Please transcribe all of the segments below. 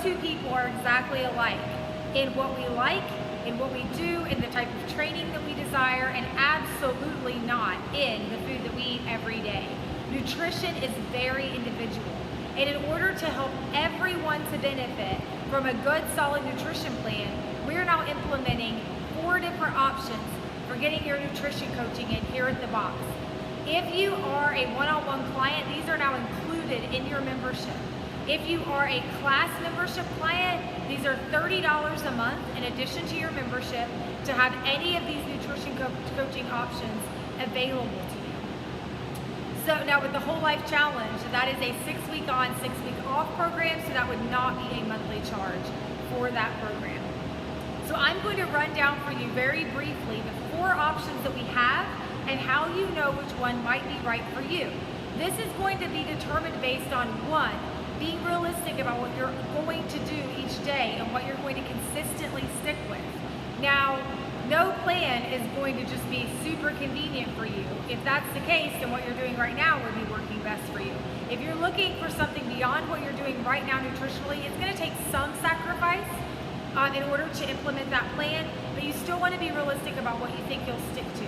two people are exactly alike in what we like, in what we do, in the type of training that we desire, and absolutely not in the food that we eat every day. Nutrition is very individual. And in order to help everyone to benefit from a good, solid nutrition plan, we're now implementing 4 different options for getting your nutrition coaching in here at the box. If you are a one-on-one client, these are now included in your membership. If you are a class membership client, these are $30 a month in addition to your membership to have any of these nutrition coaching options available to you. So now with the Whole Life Challenge, that is a 6-week on, 6-week off program, so that would not be a monthly charge for that program. So I'm going to run down for you very briefly the 4 options that we have and how you know which one might be right for you. This is going to be determined based on 1, being realistic about what you're going to do each day and what you're going to consistently stick with. Now, no plan is going to just be super convenient for you. If that's the case, then what you're doing right now would be working best for you. If you're looking for something beyond what you're doing right now nutritionally, it's going to take some sacrifice in order to implement that plan, but you still want to be realistic about what you think you'll stick to.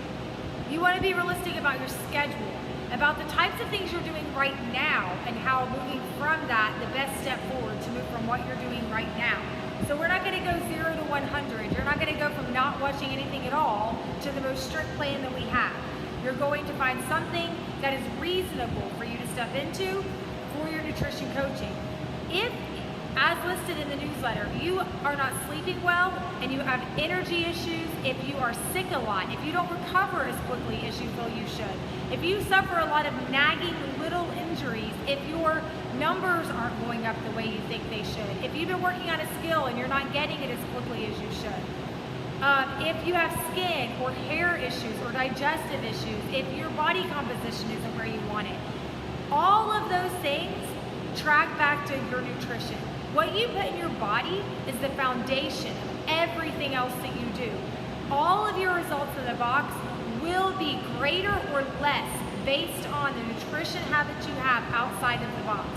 You want to be realistic about your schedule, about the types of things you're doing right now and how moving from that, the best step forward to move from what you're doing right now. So we're not going to go 0 to 100. You're not going to go from not watching anything at all to the most strict plan that we have. You're going to find something that is reasonable for you to step into for your nutrition coaching. If, as listed in the newsletter, you are not sleeping well and you have energy issues, if you are sick a lot, if you don't recover as quickly as you feel you should, if you suffer a lot of nagging little injuries, if your numbers aren't going up the way you think they should, if you've been working on a skill and you're not getting it as quickly as you should, if you have skin or hair issues or digestive issues, if your body composition isn't where you want it, all of those things track back to your nutrition. What you put in your body is the foundation of everything else that you do. All of your results in the box will be greater or less based on the nutrition habits you have outside of the box.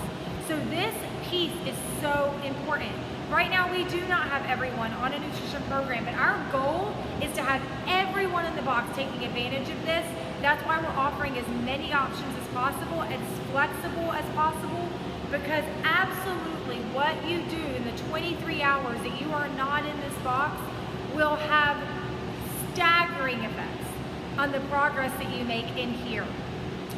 So this piece is so important. Right now we do not have everyone on a nutrition program, but our goal is to have everyone in the box taking advantage of this. That's why we're offering as many options as possible, as flexible as possible, because absolutely what you do in the 23 hours that you are not in this box will have staggering effects on the progress that you make in here.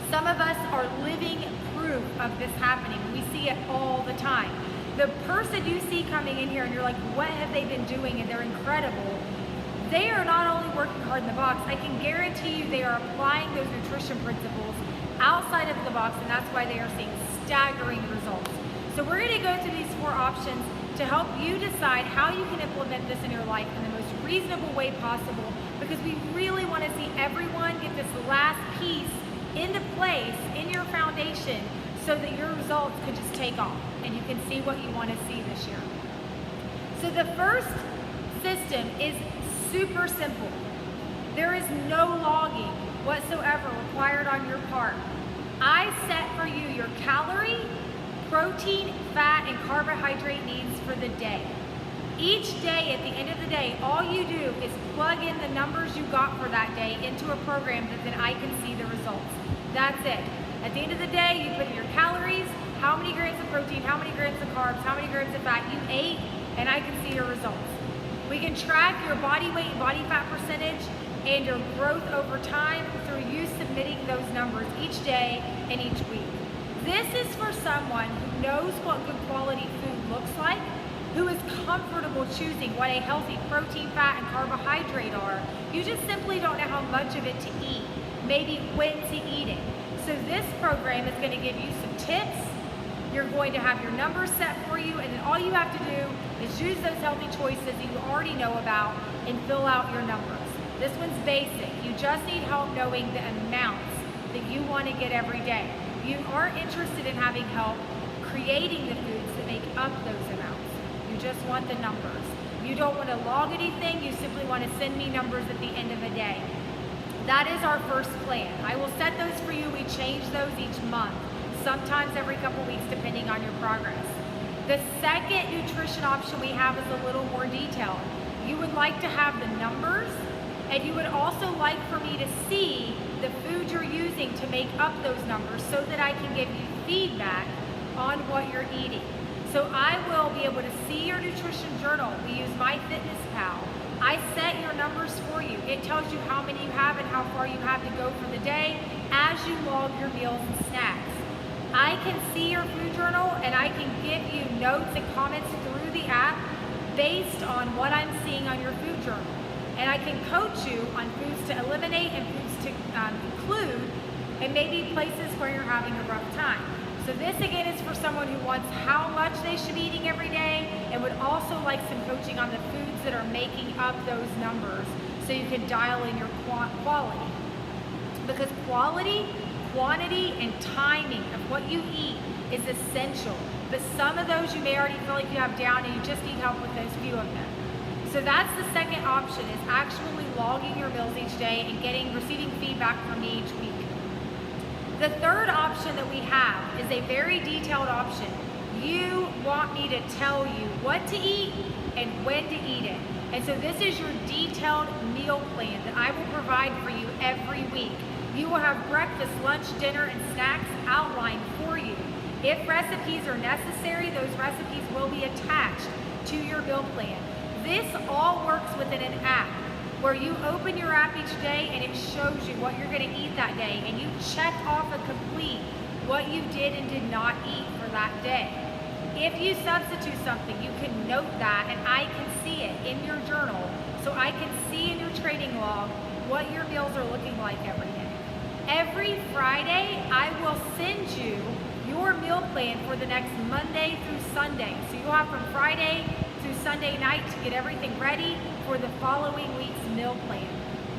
Some of us are living proof of this happening. We see it all the time. The person you see coming in here and you're like, what have they been doing? And they're incredible. They are not only working hard in the box, I can guarantee you they are applying those nutrition principles outside of the box, and that's why they are seeing staggering results. So we're going to go through these 4 options to help you decide how you can implement this in your life in the most reasonable way possible, because we really want to see everyone get this last piece into place in your foundation so that your results could just take off and you can see what you want to see this year. So the first system is super simple. There is no logging whatsoever required on your part. I set for you your calorie, protein, fat, and carbohydrate needs for the day. Each day, at the end of the day, all you do is plug in the numbers you got for that day into a program that then I can see the results. That's it. At the end of the day, you put in your calories, how many grams of protein, how many grams of carbs, how many grams of fat you ate, and I can see your results. We can track your body weight and body fat percentage and your growth over time through you submitting those numbers each day and each week. This is for someone who knows what good quality food looks like, who is comfortable choosing what a healthy protein, fat, and carbohydrate are. You just simply don't know how much of it to eat, maybe when to eat it. So this program is going to give you some tips. You're going to have your numbers set for you, and then all you have to do is use those healthy choices that you already know about and fill out your numbers. This one's basic. You just need help knowing the amounts that you want to get every day. You aren't interested in having help creating the foods that make up those amounts. You just want the numbers. You don't want to log anything. You simply want to send me numbers at the end of the day. That is our first plan. I will set those for you. We change those each month, sometimes every couple weeks depending on your progress. The second nutrition option we have is a little more detailed. You would like to have the numbers, and you would also like for me to see the food you're using to make up those numbers so that I can give you feedback on what you're eating. So I will be able to see your nutrition journal. We use MyFitnessPal. I set your numbers for you. It tells you how many you have and how far you have to go for the day as you log your meals and snacks. I can see your food journal and I can give you notes and comments through the app based on what I'm seeing on your food journal. And I can coach you on foods to eliminate and foods to include, and maybe places where you're having a rough time. So this again is for someone who wants how much they should be eating every day and would also like some coaching on the foods that are making up those numbers so you can dial in your quality. Because quality, quantity, and timing of what you eat is essential. But some of those you may already feel like you have down and you just need help with those few of them. So that's the second option, is actually logging your meals each day and receiving feedback from me each week. The third option that we have is a very detailed option. You want me to tell you what to eat and when to eat it. And so this is your detailed meal plan that I will provide for you every week. You will have breakfast, lunch, dinner, and snacks outlined for you. If recipes are necessary, those recipes will be attached to your meal plan. This all works within an app where you open your app each day and it shows you what you're going to eat that day, and you check off and complete what you did and did not eat for that day. If you substitute something, you can note that and I can see it in your journal, so I can see in your trading log what your meals are looking like every day. Every Friday, I will send you your meal plan for the next Monday through Sunday. So you'll have from Friday through Sunday night to get everything ready for the following week's meal plan.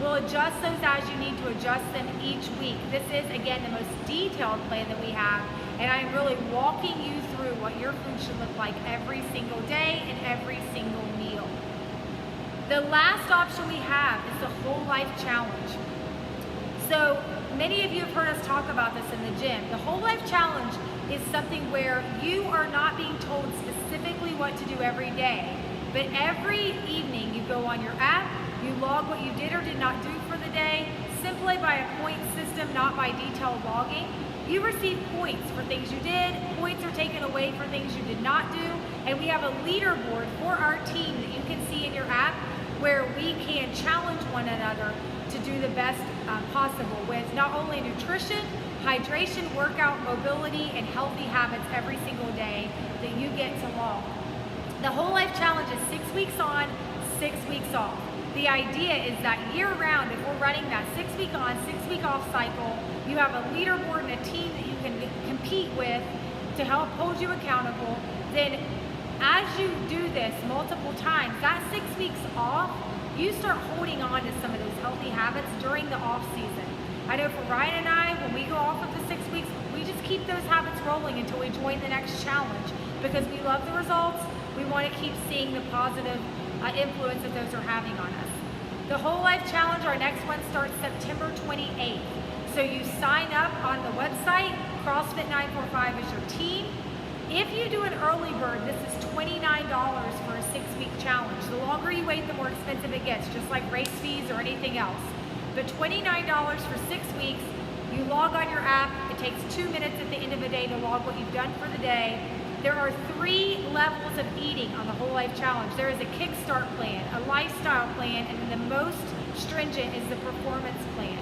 We'll adjust those as you need to adjust them each week. This is, again, the most detailed plan that we have, and I'm really walking you through what your food should look like every single day and every single meal. The last option we have is the Whole Life Challenge. So many of you have heard us talk about this in the gym. The Whole Life Challenge is something where you are not being told specifically what to do every day, but every evening you go on your app, you log what you did or did not do for the day, simply by a point system, not by detailed logging. You receive points for things you did, points are taken away for things you did not do, and we have a leaderboard for our team that you can see in your app where we can challenge one another to do the best possible with not only nutrition, hydration, workout, mobility, and healthy habits every single day that you get to log. The Whole Life Challenge is 6 weeks on, 6 weeks off. The idea is that year round, if we're running that 6 week on, 6 week off cycle, you have a leaderboard and a team that you can compete with to help hold you accountable. Then as you do this multiple times, that 6 weeks off, you start holding on to some of those healthy habits during the off season. I know for Ryan and I, when we go off of the 6 weeks, we just keep those habits rolling until we join the next challenge because we love the results. We want to keep seeing the positive influence that those are having on us. The Whole Life Challenge, our next one, starts September 28th. So you sign up on the website, CrossFit 945 is your team. If you do an early bird, this is $29 for a 6 week challenge. The longer you wait, the more expensive it gets, just like race fees or anything else. But $29 for 6 weeks, you log on your app, it takes 2 minutes at the end of the day to log what you've done for the day. There are 3 levels of eating on the Whole Life Challenge. There is a kickstart plan, a lifestyle plan, and then the most stringent is the performance plan.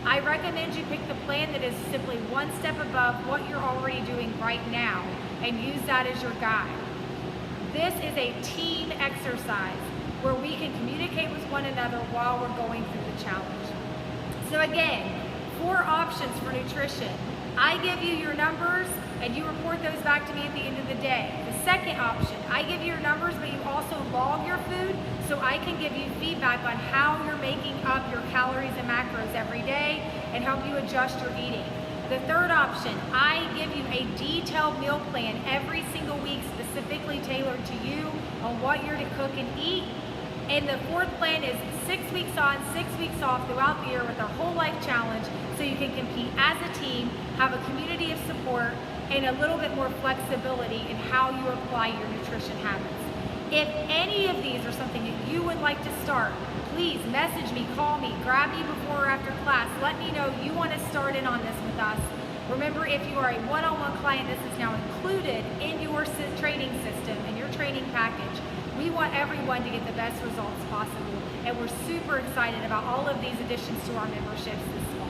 I recommend you pick the plan that is simply one step above what you're already doing right now and use that as your guide. This is a team exercise where we can communicate with one another while we're going through the challenge. So again, 4 options for nutrition. I give you your numbers and you report those back to me at the end of the day. The second option, I give you your numbers, but you also log your food so I can give you feedback on how you're making up your calories and macros every day and help you adjust your eating. The third option, I give you a detailed meal plan every single week specifically tailored to you on what you're to cook and eat. And the fourth plan is 6 weeks on, 6 weeks off throughout the year with our Whole Life Challenge so you can compete as a team, have a community of support, and a little bit more flexibility in how you apply your nutrition habits. If any of these are something that you would like to start, please message me, call me, grab me before or after class. Let me know you want to start in on this with us. Remember, if you are a one-on-one client, this is now included in your training system and your training package. We want everyone to get the best results possible, and we're super excited about all of these additions to our memberships this fall.